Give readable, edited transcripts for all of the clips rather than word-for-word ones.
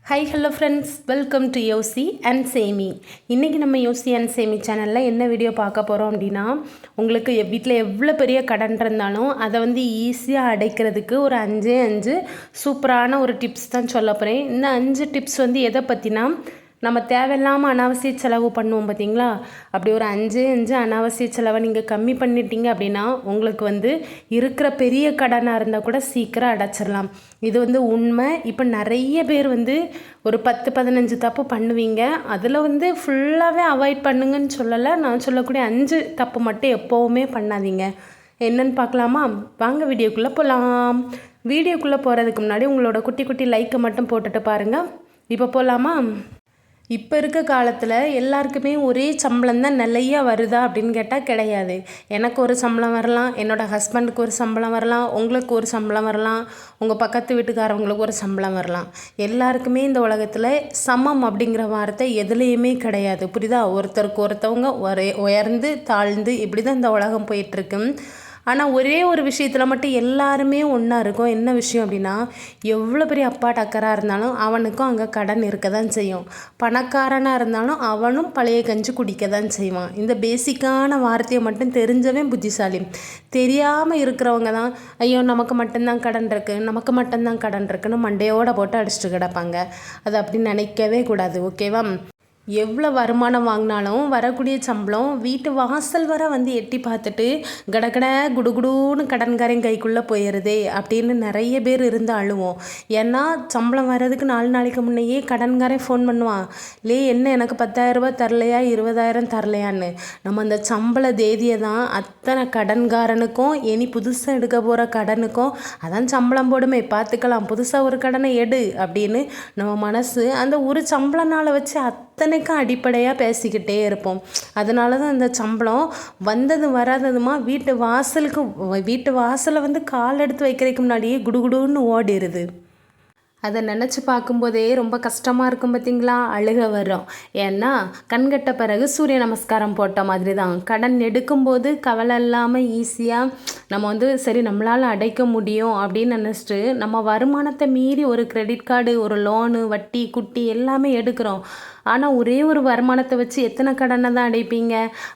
Hi hello friends, welcome to யோசி and சேமி. இன்றைக்கி நம்ம யோசி அண்ட் சேமி சேனலில் என்ன வீடியோ பார்க்க போகிறோம் அப்படின்னா, உங்களுக்கு வீட்டில் எவ்வளோ பெரிய கடன் இருந்தாலும் அதை ஈஸியாக அடைக்கிறதுக்கு ஒரு 5 சூப்பரான ஒரு டிப்ஸ் தான் சொல்ல போகிறேன். இந்த 5 டிப்ஸ் எதை பற்றினா, நம்ம தேவையில்லாமல் அனாவசிய செலவு பண்ணுவோம் பார்த்தீங்களா, அப்படி ஒரு 5 அனாவசிய செலவை நீங்கள் கம்மி பண்ணிட்டீங்க அப்படின்னா உங்களுக்கு இருக்கிற பெரிய கடனாக இருந்தால் கூட சீக்கிரம் அடைச்சிடலாம். இது உண்மை. இப்போ நிறைய பேர் ஒரு 10-15 தப்பு பண்ணுவீங்க. அதில் ஃபுல்லாகவே அவாய்ட் பண்ணுங்கன்னு சொல்லலை, நான் சொல்லக்கூடிய 5 தப்பு மட்டும் எப்போவுமே பண்ணாதீங்க. என்னன்னு பார்க்கலாமா? வாங்க வீடியோக்குள்ளே போகலாம். வீடியோக்குள்ளே போகிறதுக்கு முன்னாடி உங்களோட குட்டி குட்டி லைக்கை மட்டும் போட்டுட்டு பாருங்கள். இப்போ போகலாமா? இப்போ இருக்க காலத்தில் எல்லாருக்குமே ஒரே சம்பளம் தான் நிறையா வருதா அப்படின்னு கேட்டால் கிடையாது. எனக்கு ஒரு சம்பளம் வரலாம், என்னோடய ஹஸ்பண்டுக்கு ஒரு சம்பளம் வரலாம், உங்களுக்கு ஒரு சம்பளம் வரலாம், உங்கள் பக்கத்து வீட்டுக்காரவங்களுக்கு ஒரு சம்பளம் வரலாம். எல்லாருக்குமே இந்த உலகத்தில் சமம் அப்படிங்கிற வார்த்தை எதுலேயுமே கிடையாது. புரியுதா? ஒருத்தருக்கு ஒருத்தவங்க உயர்ந்து தாழ்ந்து இப்படி தான் இந்த உலகம் போயிட்டுருக்கு. ஆனால் ஒரே ஒரு விஷயத்தில் மட்டும் எல்லாருமே ஒன்றா இருக்கும். என்ன விஷயம் அப்படின்னா, எவ்வளோ பெரிய அப்பா டக்கராக இருந்தாலும் அவனுக்கும் அங்கே கடன் இருக்க தான் செய்யும். பணக்காரனாக இருந்தாலும் அவனும் பழைய கஞ்சி குடிக்க தான் செய்வான். இந்த பேசிக்கான வார்த்தையை மட்டும் தெரிஞ்சவன் புத்திசாலி. தெரியாமல் இருக்கிறவங்க தான் ஐயோ நமக்கு மட்டும்தான் கடன் இருக்குது, நமக்கு மட்டும்தான் கடன் இருக்குன்னு மண்டையோடு போட்டு அடிச்சுட்டு கிடப்பாங்க. அது அப்படி நினைக்கவே கூடாது. ஓகேவா? எவ்வளோ வருமானம் வாங்கினாலும் வரக்கூடிய சம்பளம் வீட்டு வாசல் வர எட்டி பார்த்துட்டு கடகட குடுகுடுன்னு கடன்காரன் கைக்குள்ளே போயிடுதே அப்படின்னு நிறைய பேர் இருந்து அழுவோம். ஏன்னா சம்பளம் வர்றதுக்கு 4 நாளைக்கு முன்னையே கடன்காரன் ஃபோன் பண்ணுவான், என்ன எனக்கு 10,000 ரூபாய் தரலையா, 20,000 தரலையான்னு. நம்ம அந்த சம்பள தேதியை தான் அத்தனை கடன்காரனுக்கும் இனி புதுசாக எடுக்க போகிற கடனுக்கும் அதான் சம்பளம் போடுமே பார்த்துக்கலாம், புதுசாக ஒரு கடனை எடு அப்படின்னு நம்ம மனசு அந்த ஒரு சம்பள நாளை வச்சு அத்தனைக்கும் அடிப்படையாக பேசிக்கிட்டே இருப்போம். அதனால தான் அந்த சம்பளம் வந்ததும் வராததுமா வீட்டு வாசலை கால் எடுத்து வைக்கிறதுக்கு முன்னாடியே குடுகுடுன்னு ஓடிடுது. அதை நினச்சி பார்க்கும்போதே ரொம்ப கஷ்டமாக இருக்கும் பார்த்தீங்களா? அழுக வரும். ஏன்னா கண்கட்ட பிறகு சூரிய நமஸ்காரம் போட்ட மாதிரி தான். கடன் எடுக்கும்போது கவலை இல்லாமல் ஈஸியாக நம்ம சரி நம்மளால் அடைக்க முடியும் அப்படின்னு நினச்சிட்டு நம்ம வருமானத்தை மீறி ஒரு கிரெடிட் கார்டு, ஒரு லோனு, வட்டி குட்டி எல்லாமே எடுக்கிறோம். ஆனால் ஒரே ஒரு வருமானத்தை வச்சு எத்தனை கடனை தான் அடைப்பீங்க?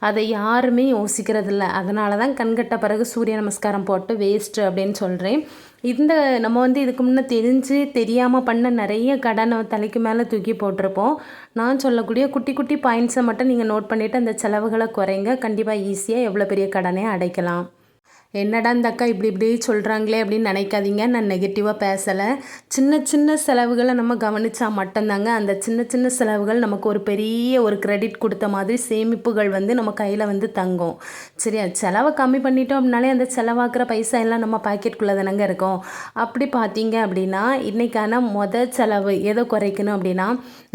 அதை யாருமே யோசிக்கிறதில்ல. அதனால தான் கண்கட்ட பிறகு சூரிய நமஸ்காரம் போட்டு வேஸ்ட்டு அப்படின்னு சொல்கிறேன். நம்ம இதுக்கு முன்னே தெரியாமல் பண்ண நிறைய கடனை தலைக்கு மேலே தூக்கி போட்டிருப்போம். நான் சொல்லக்கூடிய குட்டி குட்டி பாயிண்ட்ஸை மட்டும் நீங்கள் நோட் பண்ணிவிட்டு அந்த செலவுகளை குறைங்க. கண்டிப்பாக ஈஸியாக எவ்வளோ பெரிய கடனை அடைக்கலாம். என்னடா இந்த அக்கா இப்படி சொல்கிறாங்களே அப்படின்னு நினைக்காதீங்க. நான் நெகட்டிவாக பேசலை. சின்ன செலவுகளை நம்ம கவனித்தா மட்டும்தாங்க அந்த சின்ன செலவுகள் நமக்கு ஒரு பெரிய ஒரு கிரெடிட் கொடுத்த மாதிரி சேமிப்புகள் நம்ம கையில் தங்கும். சரியா? செலவை கம்மி பண்ணிட்டோம் அப்படின்னாலே அந்த செலவாக்குற பைசா எல்லாம் நம்ம பாக்கெட்டுக்குள்ளே தானங்க இருக்கும். அப்படி பார்த்தீங்க அப்படின்னா இன்றைக்கான செலவு எதை குறைக்கணும் அப்படின்னா,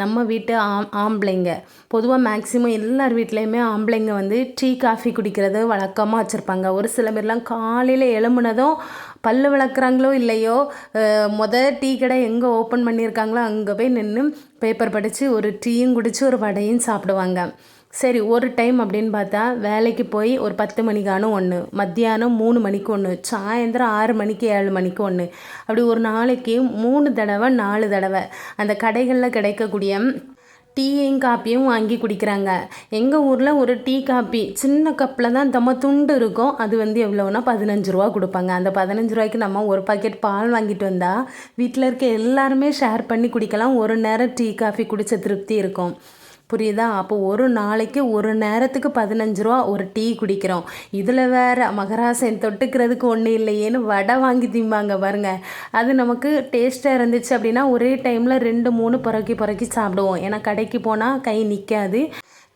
நம்ம வீட்டு ஆம்பளைங்க பொதுவாக மேக்ஸிமம் எல்லார் வீட்லேயுமே ஆம்பளைங்க டீ காஃபி குடிக்கிறது வழக்கமாக வச்சுருப்பாங்க. ஒரு சில பேர்லாம் காலையில் எழும்புனதும் பல்லு விளக்குறாங்களோ இல்லையோ டீ கடை எங்கே ஓப்பன் பண்ணியிருக்காங்களோ அங்கே போய் நின்று பேப்பர் படித்து ஒரு டீயும் குடித்து ஒரு வடையும் சாப்பிடுவாங்க. சரி, ஒரு டைம் அப்படின்னு பார்த்தா வேலைக்கு போய் ஒரு 10 மணிக்கான ஒன்று, மத்தியானம் 3 மணிக்கு ஒன்று, சாயந்தரம் 6 மணிக்கு 7 மணிக்கு ஒன்று, அப்படி ஒரு நாளைக்கு 3 தடவை 4 தடவை அந்த கடைகளில் கிடைக்கக்கூடிய டீயையும் காப்பியும் வாங்கி குடிக்கிறாங்க. எங்கள் ஊரில் ஒரு டீ காப்பி சின்ன கப்பில் தான் துண்டு இருக்கும். அது எவ்வளோன்னா 15 ரூபா கொடுப்பாங்க. அந்த 15 ரூபாய்க்கு நம்ம ஒரு பாக்கெட் பால் வாங்கிட்டு வந்தால் வீட்டில் இருக்க எல்லாருமே ஷேர் பண்ணி குடிக்கலாம். ஒரு நேரம் டீ காஃபி குடித்த திருப்தி இருக்கும். புரியுதா? அப்போ ஒரு நாளைக்கு ஒரு நேரத்துக்கு 15 ரூபா ஒரு டீ குடிக்கிறோம். இதில் வேறு மகராசன் தொட்டுக்கிறதுக்கு ஒன்றும் இல்லையேன்னு வடை வாங்கி திம்பாங்க பாருங்க. அது நமக்கு டேஸ்ட்டாக இருந்துச்சு அப்படின்னா ஒரே டைமில் 2-3 புறக்கி சாப்பிடுவோம். ஏன்னா கடைக்கு போனால் கை நிற்காது.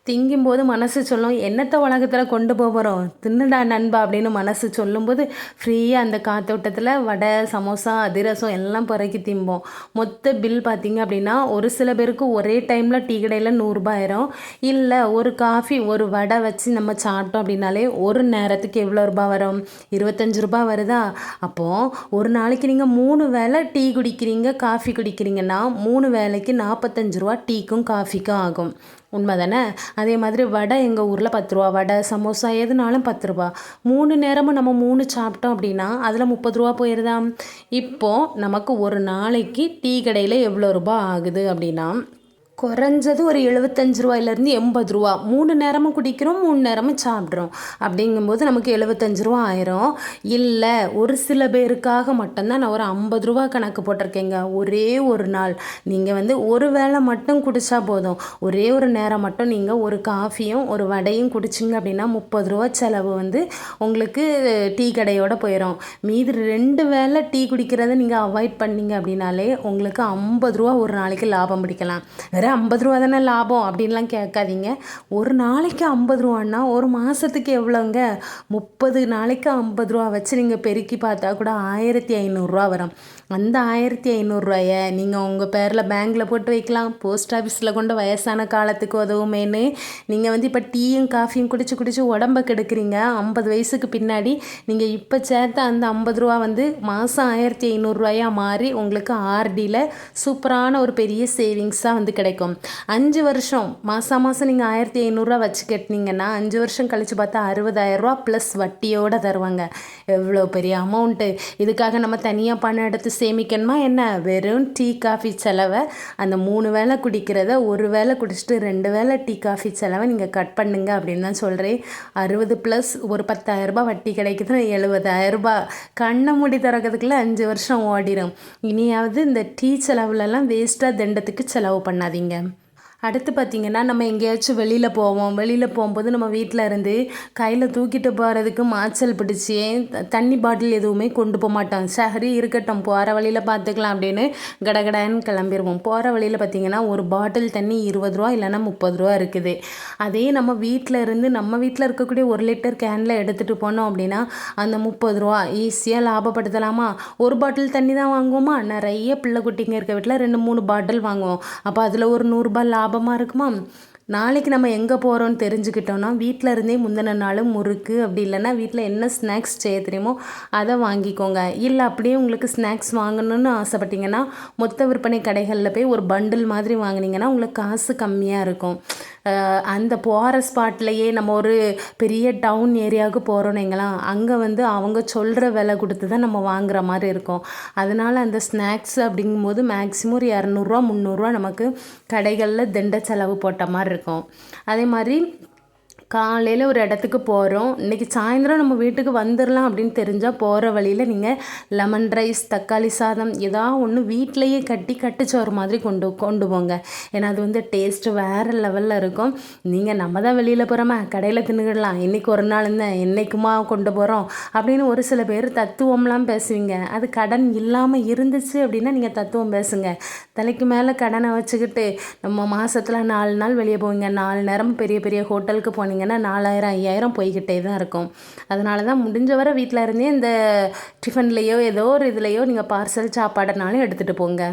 திங்கும்போது மனசு சொல்லும், என்னத்தை உலகத்தில் கொண்டு போகிறோம், தின்னுடா நண்பா அப்படின்னு மனசு சொல்லும்போது ஃப்ரீயாக அந்த காத்தோட்டத்தில் வடை, சமோசா, அதிரசம் எல்லாம் புறக்கி திம்போம். மொத்த பில் பார்த்திங்க அப்படின்னா ஒரு சில பேருக்கு ஒரே டைமில் டீ கடையில் 100 ரூபாய் ஆயிரும். இல்லை ஒரு காஃபி ஒரு வடை வச்சு நம்ம சாப்பிட்டோம் அப்படின்னாலே ஒரு நேரத்துக்கு எவ்வளோ ரூபாய் வரும்? 25 ரூபாய் வருதா? அப்போது ஒரு நாளைக்கு நீங்கள் 3 வேளை டீ குடிக்கிறீங்க, காஃபி குடிக்கிறீங்கன்னா 3 வேளைக்கு 45 ரூபா டீக்கும் காஃபிக்கும் ஆகும். உண்மை தானே? அதே மாதிரி வடை எங்கள் ஊரில் 10 ரூபா, வடை சமோசா எதுனாலும் 10 ரூபா. 3 நேரமும் நம்ம 3 சாப்பிட்டோம் அப்படின்னா அதில் 30 ரூபா போயிருதா? இப்போது நமக்கு ஒரு நாளைக்கு டீ கடையில் எவ்வளோ ரூபா ஆகுது அப்படின்னா குறைஞ்சது ஒரு 75 ரூபாயிலேருந்து 80 ரூபா. 3 நேரமும் குடிக்கிறோம், 3 நேரமும் சாப்பிட்றோம். அப்படிங்கும்போது நமக்கு 75 ரூபா ஆயிரும். இல்லை, ஒரு சில பேருக்காக மட்டும்தான் நான் ஒரு 50 ரூபா கணக்கு போட்டிருக்கேங்க. ஒரே ஒரு நாள் நீங்கள் வந்து ஒரு வேளை மட்டும் குடித்தா போதும். ஒரே ஒரு நேரம் மட்டும் நீங்கள் ஒரு காஃபியும் ஒரு வடையும் குடிச்சிங்க அப்படின்னா 30 ரூபா செலவு வந்து உங்களுக்கு டீ கடையோட போயிடும். மீதி 2 வேளை டீ குடிக்கிறத நீங்கள் அவாய்ட் பண்ணீங்க அப்படின்னாலே உங்களுக்கு 50 ரூபா ஒரு நாளைக்கு லாபம் பிடிக்கலாம். வேறு 50 ரூபா தானே லாபம் அப்படின்லாம் கேட்காதீங்க. ஒரு நாளைக்கு 50 ரூபான்னா ஒரு மாதத்துக்கு எவ்வளோங்க? 30 நாளைக்கு 50 ரூபா வச்சு நீங்கள் பெருக்கி பார்த்தா கூட 1500 வரும். அந்த 1500 நீங்கள் உங்கள் பேரில் பேங்க்கில் போட்டு வைக்கலாம், போஸ்ட் ஆஃபீஸில் கொண்டு வயசான காலத்துக்கு உதவுமேன்னு நீங்கள் வந்து இப்போ டீயும் காஃபியும் குடிச்சு உடம்பை கெடுக்குறீங்க. 50 வயசுக்கு பின்னாடி நீங்கள் இப்போ சேர்த்த அந்த 50 ரூபா வந்து மாதம் 1500 மாறி உங்களுக்கு ஆர்டியில் சூப்பரான ஒரு பெரிய சேவிங்ஸாக வந்து கிடைக்கும். 5 வருஷம் மாதம் நீங்கள் 1500 வச்சு கட்டினீங்கன்னா 5 வருஷம் கழித்து பார்த்தா 60,000 ப்ளஸ் வட்டியோடு தருவாங்க. எவ்வளோ பெரிய அமௌண்ட்டு! இதுக்காக நம்ம தனியாக பணம் எடுத்து சேமிக்கணுமா என்ன? வெறும் டீ காஃபி செலவை அந்த 3 வேளை குடிக்கிறத ஒரு வேளை குடிச்சிட்டு 2 வேளை டீ காஃபி செலவை நீங்கள் கட் பண்ணுங்க அப்படின்னு தான் சொல்கிறேன். 60 ப்ளஸ் ஒரு 10,000 வட்டி கிடைக்குதுன்னா 70,000. கண்ணை மூடி திறக்கிறதுக்குள்ளே 5 வருஷம் ஓடிடும். இனியாவது இந்த டீ செலவுலலாம் வேஸ்ட்டாக தண்டத்துக்கு செலவு பண்ணாதீங்க. அடுத்து பார்த்திங்கன்னா, நம்ம எங்கேயாச்சும் வெளியில் போகும்போது நம்ம வீட்டில் இருந்து கையில் தூக்கிட்டு போகிறதுக்கு மாச்சல் பிடிச்சி தண்ணி பாட்டில் எதுவுமே கொண்டு போக மாட்டோம். சரி இருக்கட்டும், போகிற வழியில் பார்த்துக்கலாம் அப்படின்னு கடகடன்னு கிளம்பிடுவோம். போகிற வழியில் பார்த்திங்கன்னா ஒரு பாட்டில் தண்ணி 20 ரூபா இல்லைன்னா 30 ரூபா இருக்குது. அதே நம்ம வீட்டில் இருக்கக்கூடிய 1 லிட்டர் கேனில் எடுத்துகிட்டு போனோம் அப்படின்னா அந்த 30 ரூபா ஈஸியாக லாபப்படுத்தலாமா? ஒரு பாட்டில் தண்ணி தான் வாங்குவோமா? நிறைய பிள்ளை குட்டிங்க இருக்க வீட்டில் 2-3 பாட்டில் வாங்குவோம். அப்போ அதில் ஒரு 100 ரூபாய் லாபமாக இருக்குமா? நாளைக்கு நம்ம எங்கே போகிறோன்னு தெரிஞ்சுக்கிட்டோன்னா வீட்டில் இருந்தே முந்தின நாள் முறுக்கு அப்படி இல்லைன்னா வீட்டில் என்ன ஸ்நாக்ஸ் செய்ய தெரியுமோ அதை வாங்கிக்கோங்க. இல்லை அப்படியே உங்களுக்கு ஸ்நாக்ஸ் வாங்கணுன்னு ஆசைப்பட்டீங்கன்னா மொத்த விற்பனை கடைகளில் போய் ஒரு பண்டில் மாதிரி வாங்கினீங்கன்னா உங்களுக்கு காசு கம்மியாக இருக்கும். அந்த போகிற ஸ்பாட்லேயே நம்ம ஒரு பெரிய டவுன் ஏரியாவுக்கு போகிறோன்னீங்களா, அங்கே வந்து அவங்க சொல்கிற விலை கொடுத்து தான் நம்ம வாங்குகிற மாதிரி இருக்கும். அதனால் அந்த ஸ்நாக்ஸ் அப்படிங்கும்போது மேக்ஸிமம் ஒரு 200 300 நமக்கு கடைகளில் திண்ட செலவு போட்ட மாதிரி இருக்கும். அதே மாதிரி காலையில் ஒரு இடத்துக்கு போகிறோம், இன்றைக்கி சாயந்தரம் நம்ம வீட்டுக்கு வந்துடலாம் அப்படின்னு தெரிஞ்சால் போகிற வழியில் நீங்கள் லெமன் ரைஸ், தக்காளி சாதம் ஏதாவது ஒன்று வீட்டிலையே கட்டிச்சோறு மாதிரி கொண்டு போங்க. ஏன்னா அது வந்து டேஸ்ட்டு வேறு லெவலில் இருக்கும். நம்ம தான் வெளியில் போகிறோமா, கடையில் தின்னுக்கிடலாம், இன்றைக்கி ஒரு நாள் இந்த என்றைக்குமா கொண்டு போகிறோம் அப்படின்னு ஒரு சில பேர் தத்துவம்லாம் பேசுவீங்க. அது கடன் இல்லாமல் இருந்துச்சு அப்படின்னா நீங்கள் தத்துவம் பேசுங்க. தலைக்கு மேலே கடனை வச்சுக்கிட்டு நம்ம மாதத்தில் 4 நாள் வெளியே போவீங்க, 4 நேரம் பெரிய பெரிய ஹோட்டலுக்கு போனீங்க 4000 5000 போய்கிட்டே தான் இருக்கும். அதனால தான் முடிஞ்ச வரை வீட்டில் இருந்தே இந்த டிஃபன்லேயோ ஏதோ ஒரு இதுலேயோ நீங்கள் பார்சல் சாப்பாடுனாலும் எடுத்துகிட்டு போங்க.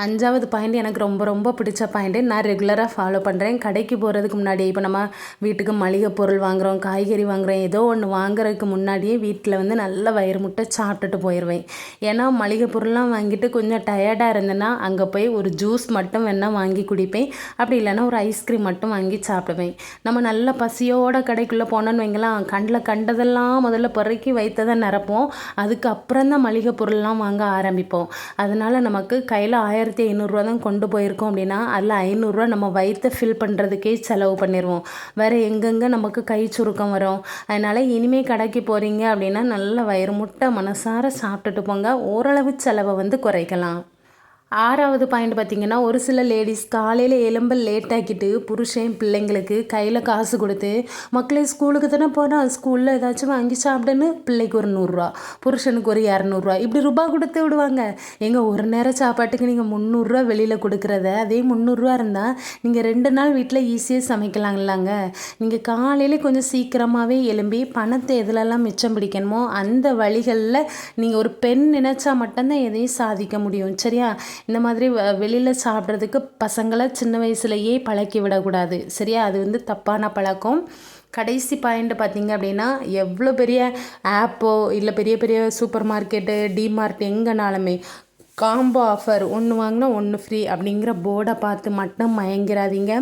5வது பாயிண்ட் எனக்கு ரொம்ப பிடிச்ச பாயிண்ட்டு, நான் ரெகுலராக ஃபாலோ பண்ணுறேன். கடைக்கு போகிறதுக்கு முன்னாடி இப்போ நம்ம வீட்டுக்கு மளிகை பொருள் வாங்குகிறோம், காய்கறி வாங்குகிறோம், ஏதோ ஒன்று வாங்குறதுக்கு முன்னாடியே வீட்டில் வந்து நல்ல வயிறு முட்டை சாப்பிட்டுட்டு போயிடுவேன். ஏன்னா மளிகை பொருள்லாம் வாங்கிட்டு கொஞ்சம் டயர்டாக இருந்தேன்னா அங்கே போய் ஒரு ஜூஸ் மட்டும் வேணால் வாங்கி குடிப்பேன். அப்படி இல்லைன்னா ஒரு ஐஸ்கிரீம் மட்டும் வாங்கி சாப்பிடுவேன். நம்ம நல்ல பசியோட கடைக்குள்ளே போனோன்னு வைங்களாம், கண்ணில் கண்டதெல்லாம் முதல்ல பொறுக்கி வைத்ததை நிரப்போம். அதுக்கப்புறம் தான் மளிகை பொருள்லாம் வாங்க ஆரம்பிப்போம். அதனால் நமக்கு கையில் 1500 தான் கொண்டு போயிருக்கோம் அப்படின்னா அதில் 500 நம்ம வயிற்றை ஃபில் பண்ணுறதுக்கே செலவு பண்ணிடுவோம். வேறு எங்கெங்கே நமக்கு கை சுருக்கம் வரும். அதனால் இனிமேல் கடைக்கு போகிறீங்க அப்படின்னா நல்ல வயிறு முட்டை மனசார சாப்பிட்டுட்டு போங்க. ஓரளவு செலவை வந்து குறைக்கலாம். 6வது பாயிண்ட் பார்த்திங்கன்னா, ஒரு சில லேடிஸ் காலையில் எலும்ப லேட்டாக்கிட்டு புருஷன் பிள்ளைங்களுக்கு கையில் காசு கொடுத்து மக்களே ஸ்கூலுக்கு தானே போனால் ஸ்கூலில் ஏதாச்சும் வாங்கி சாப்பிடுன்னு பிள்ளைக்கு ஒரு 100 ரூபா, புருஷனுக்கு ஒரு 200 இப்படி ரூபா கொடுத்து விடுவாங்க. ஒரு நேரம் சாப்பாட்டுக்கு நீங்கள் 300 வெளியில் கொடுக்குறத அதே 300 இருந்தால் நீங்கள் 2 நாள் வீட்டில் ஈஸியாக சமைக்கலாங்களாங்க. நீங்கள் காலையில் கொஞ்சம் சீக்கிரமாகவே எழும்பி பணத்தை எதுலெல்லாம் மிச்சம் பிடிக்கணுமோ அந்த வழிகளில் நீங்கள் ஒரு பெண் நினச்சா மட்டும்தான் எதையும் சாதிக்க முடியும். சரியா? இந்த மாதிரி வெளியில் சாப்பிட்றதுக்கு பசங்களை சின்ன வயசுலேயே பழக்கி விடக்கூடாது. சரியா? அது வந்து தப்பான பழக்கம். கடைசி பாயிண்ட் பார்த்திங்க அப்படின்னா, எவ்வளோ பெரிய ஆப்போ இல்லை பெரிய பெரிய சூப்பர் மார்க்கெட்டு, டிமார்ட் எங்கேனாலுமே காம்போ ஆஃபர் ஒன்று வாங்கினா ஒன்று ஃப்ரீ அப்படிங்கிற போர்டை பார்த்து மட்டும் மயங்கிறாதீங்க.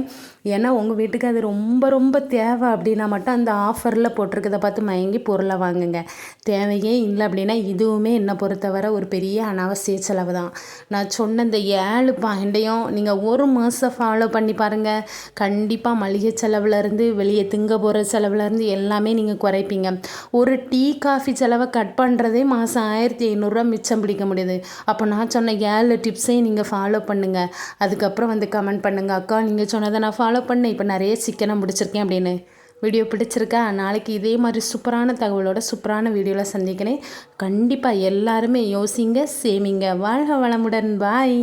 ஏன்னா உங்கள் வீட்டுக்கு அது ரொம்ப ரொம்ப தேவை அப்படின்னா மட்டும் அந்த ஆஃபரில் போட்டிருக்கதை பார்த்து மயங்கி பொருளை வாங்குங்க. தேவையே இல்லை அப்படின்னா இதுவுமே என்னை பொறுத்தவரை ஒரு பெரிய அனாவசிய செலவு தான். நான் சொன்ன இந்த 7 பாயிண்ட்டையும் நீங்கள் ஒரு மாதம் ஃபாலோ பண்ணி பாருங்கள். கண்டிப்பாக மளிகை செலவுலேருந்து வெளியே திங்க போகிற செலவுலேருந்து எல்லாமே நீங்கள் குறைப்பீங்க. ஒரு டீ காஃபி செலவை கட் பண்ணுறதே மாதம் 1500 மிச்சம் பிடிக்க முடியுது. அப்போ நான் சொன்ன 7 டிப்ஸையும் நீங்கள் ஃபாலோ பண்ணுங்கள். அதுக்கப்புறம் வந்து கமெண்ட் பண்ணுங்கள், அக்கா நீங்கள் சொன்னதை நான் ஃபாலோ பண்ணேன், இப்போ நிறைய சிக்கனை முடிச்சிருக்கேன் அப்படின்னு. வீடியோ பிடிச்சிருக்கா? நாளைக்கு இதே மாதிரி சூப்பரான தகவலோட சூப்பரான வீடியோவில் சந்திக்கிறேன். கண்டிப்பாக எல்லாருமே யோசிங்க, சேமிங்க. வாழ்க வளமுடன். பாய்.